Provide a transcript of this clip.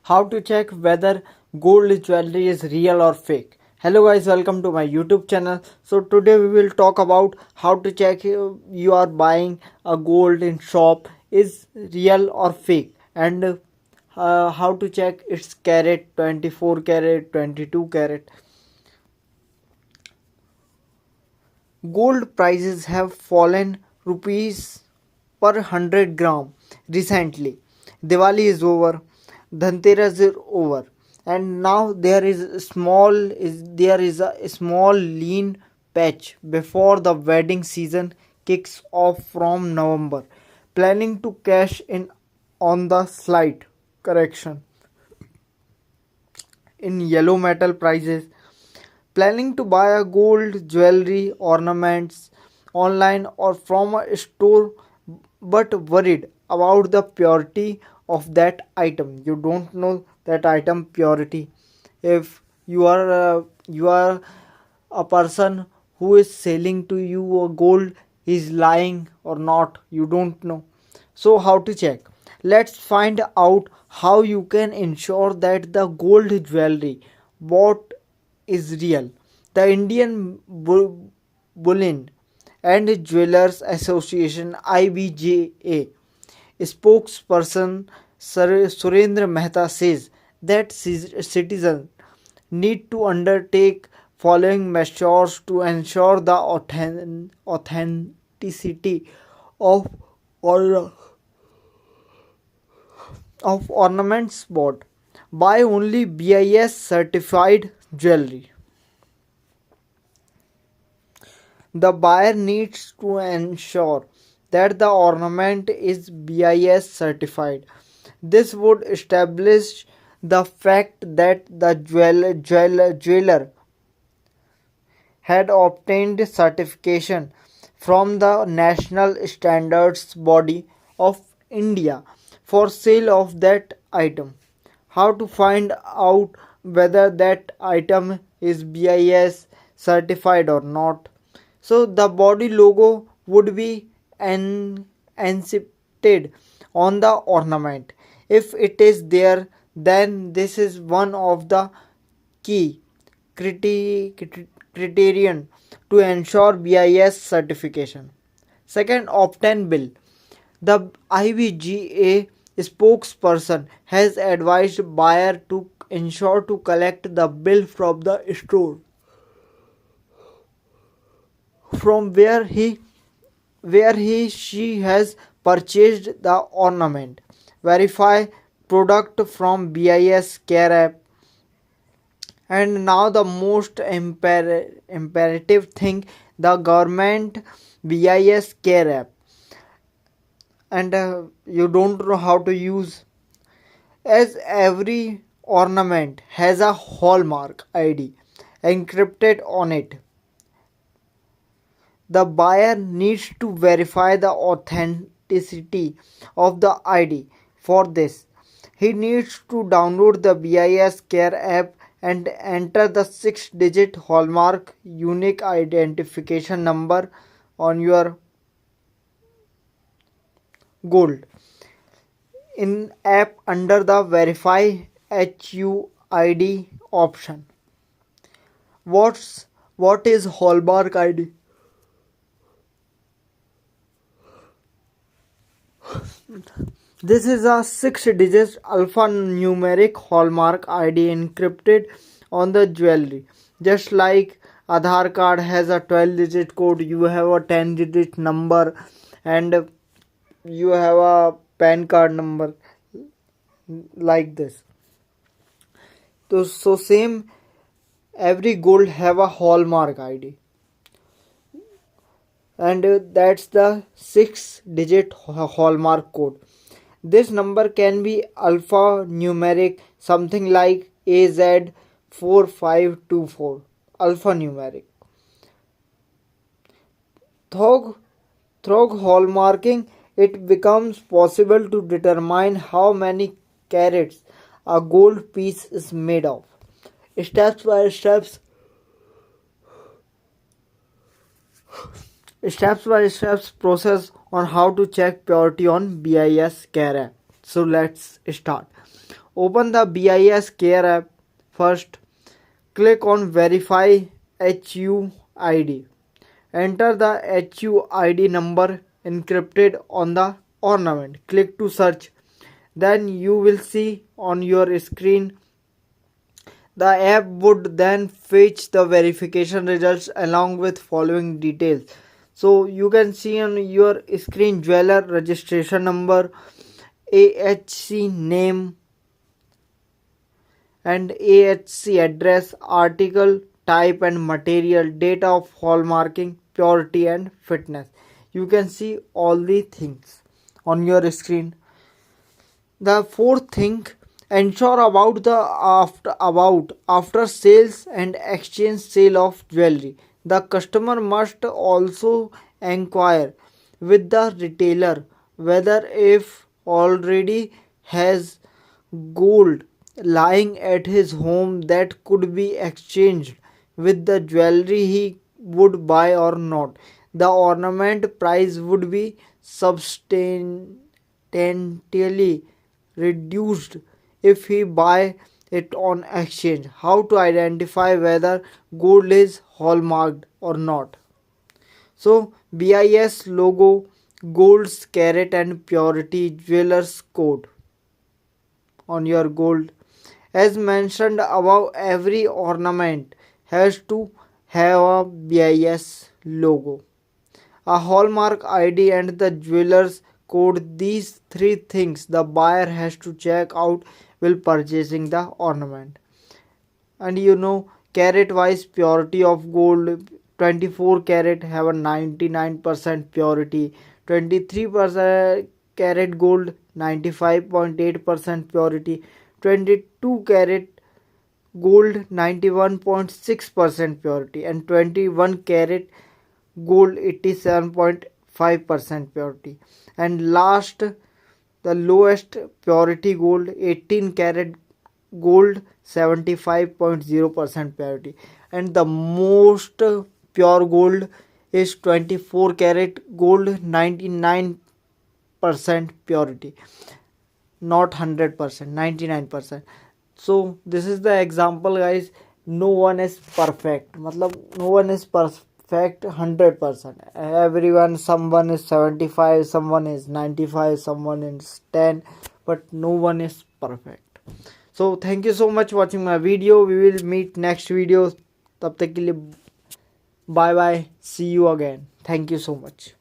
how to check whether gold jewelry is real or fake. Hello guys, welcome to my YouTube channel. So today we will talk about how to check you are buying a gold in shop is real or fake, and how to check its carat, 24 carat, 22 carat. Gold prices have fallen rupees per 100 gram recently. Diwali is over, Dhanteras is over, and now there is a small lean patch before the wedding season kicks off from November. Planning to cash in on the slight correction in yellow metal prices. Planning to buy a gold jewelry ornaments online or from a store, but worried about the purity of that item. You don't know that item purity. If you are a person who is selling to you a gold is lying or not, you don't know. So how to check? Let's find out how you can ensure that the gold jewelry bought is real. The Indian Bullion and Jewelers Association IBJA spokesperson Surendra Mehta says that citizens need to undertake following measures to ensure the authenticity of or of ornaments bought. Buy only BIS certified jewelry. The buyer needs to ensure that the ornament is BIS certified. This would establish the fact that the jeweler had obtained certification from the National Standards Body of India for sale of that item. How to find out whether that item is BIS certified or not? So the body logo would be encrypted on the ornament. If it is there, then this is one of the key criterion to ensure BIS certification. Second, obtain bill. The IBGA spokesperson has advised buyer to ensure to collect the bill from the store from where he she has purchased the ornament. Verify product from BIS care app. And now the most imperative thing, the government BIS care app. And you don't know how to use, as every ornament has a hallmark ID encrypted on it. The buyer needs to verify the authenticity of the ID. For this, he needs to download the BIS Care app and enter the 6-digit hallmark unique identification number on your gold. In app under the verify HUID option. What is hallmark ID? This is a 6-digit alphanumeric hallmark ID encrypted on the jewelry. Just like Aadhaar card has a 12-digit code, you have a 10-digit number, and you have a PAN card number like this. So same, every gold have a hallmark ID, and that's the 6-digit hallmark code. This number can be alphanumeric, something like AZ4524, alphanumeric. Through hallmarking, it becomes possible to determine how many carats a gold piece is made of. Steps by steps process on how to check purity on BIS care app. So let's start. Open the BIS Care app first. Click on Verify HUID. Enter the HUID number encrypted on the ornament. Click to search. Then you will see on your screen the app would then fetch the verification results along with following details. So you can see on your screen jeweler registration number, AHC name and AHC address, article type and material, date of hallmarking, purity and fitness. You can see all the things on your screen. The fourth thing, ensure about the after sales and exchange sale of jewelry. The customer must also inquire with the retailer whether if already has gold lying at his home that could be exchanged with the jewelry he would buy or not. The ornament price would be substantially reduced if he buy it on exchange. How to identify whether gold is hallmarked or not? So BIS logo, gold's carat and purity, jeweler's code on your gold. As mentioned above, every ornament has to have a BIS logo, a hallmark ID and the jeweler's code. These three things the buyer has to check out while purchasing the ornament. And carat wise purity of gold, 24 carat have a 99% purity, 23% carat gold 95.8% purity, 22 carat gold 91.6% purity, and 21 carat gold 87.5% purity. And last, the lowest purity gold 18 karat gold 75.0% purity, and the most pure gold is 24 karat gold 99% purity, not 100%, 99%. So this is the example guys. No one is perfect, matlab no one is perfect 100%. Everyone, someone is 75, someone is 95, someone is 10, but no one is perfect. So thank you so much watching my video. We will meet next video. Tab tak ke liye bye bye, see you again. Thank you so much.